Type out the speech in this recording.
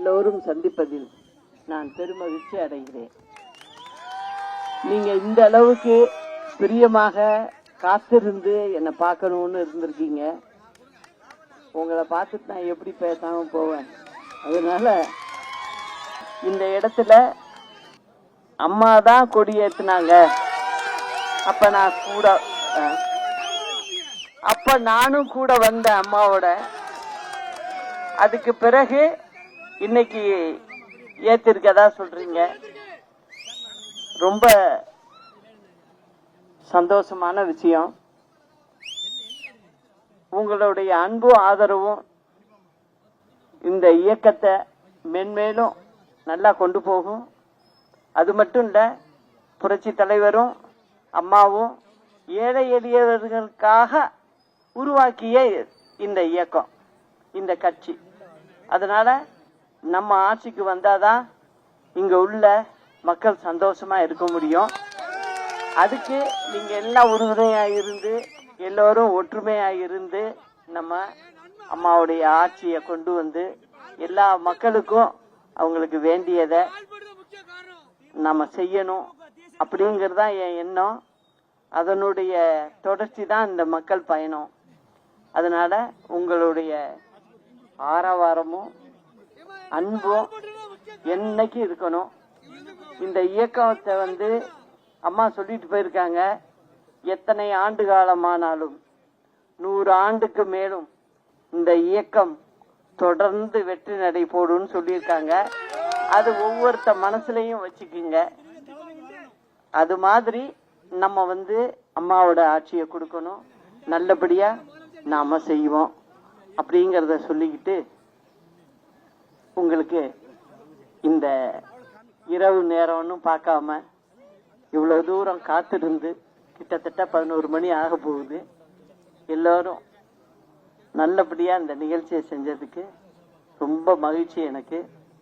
எல்லோரும் சந்திப்பதில் நான் பெருமகிழ்ச்சி அடைகிறேன். நீங்க இந்த அளவுக்கு பிரியமாக காத்திருந்து என்னை பார்க்கணும்னு இருந்திருக்கீங்க. உங்களை பார்த்துட்டு நான் எப்படி பேசாம போவேன்? அதனால இந்த இடத்துல அம்மா தான் கொடியேற்றினாங்க. அப்ப நானும் கூட வந்தேன் அம்மாவோட. அதுக்கு பிறகு இன்னைக்கு ஏத்திருக்கதா சொல்றீங்க. ரொம்ப சந்தோஷமான விஷயம். உங்களுடைய அன்பும் ஆதரவும் இந்த இயக்கத்தை மென்மேலும் நல்லா கொண்டு போகும். அது மட்டும் இல்ல, புரட்சி தலைவரும் அம்மாவும் ஏழை எளியவர்களுக்காக உருவாக்கிய இந்த இயக்கம், இந்த கட்சி. அதனால நம்ம ஆட்சிக்கு வந்தாதான் இங்க உள்ள மக்கள் சந்தோஷமா இருக்க முடியும். அதுக்கு நீங்க எல்லாம் உறுதுணையா இருந்து, எல்லோரும் ஒற்றுமையா இருந்து நம்ம அம்மாவுடைய ஆட்சியை கொண்டு வந்து எல்லா மக்களுக்கும் அவங்களுக்கு வேண்டியதை நம்ம செய்யணும் அப்படிங்கறதுதான் என் எண்ணம். அதனுடைய தொடர்ச்சி தான் இந்த மக்கள் பயணம். அதனால உங்களுடைய ஆரவாரமும் அன்பும் என்னைக்கு இருக்கணும். இந்த இயக்கத்தை அம்மா சொல்லிட்டு போயிருக்காங்க, எத்தனை ஆண்டு காலமானாலும் 100 ஆண்டுக்கு மேலும் இந்த இயக்கம் தொடர்ந்து வெற்றி நடை போடுன்னு சொல்லியிருக்காங்க. அது ஒவ்வொருத்த மனசுலையும் வச்சுக்குங்க. அது மாதிரி நம்ம அம்மாவோட ஆட்சியை கொடுக்கணும், நல்லபடியா நாம செய்வோம் அப்படிங்கறத சொல்லிக்கிட்டு, உங்களுக்கு இந்த இரவு நேரம்னு பார்க்காம இவ்வளவு தூரம் காத்திருந்து கிட்டத்தட்ட 11 மணி ஆக போகுது. எல்லாரும் நல்லபடியா இந்த நிகழ்ச்சியை செஞ்சதுக்கு ரொம்ப மகிழ்ச்சி எனக்கு.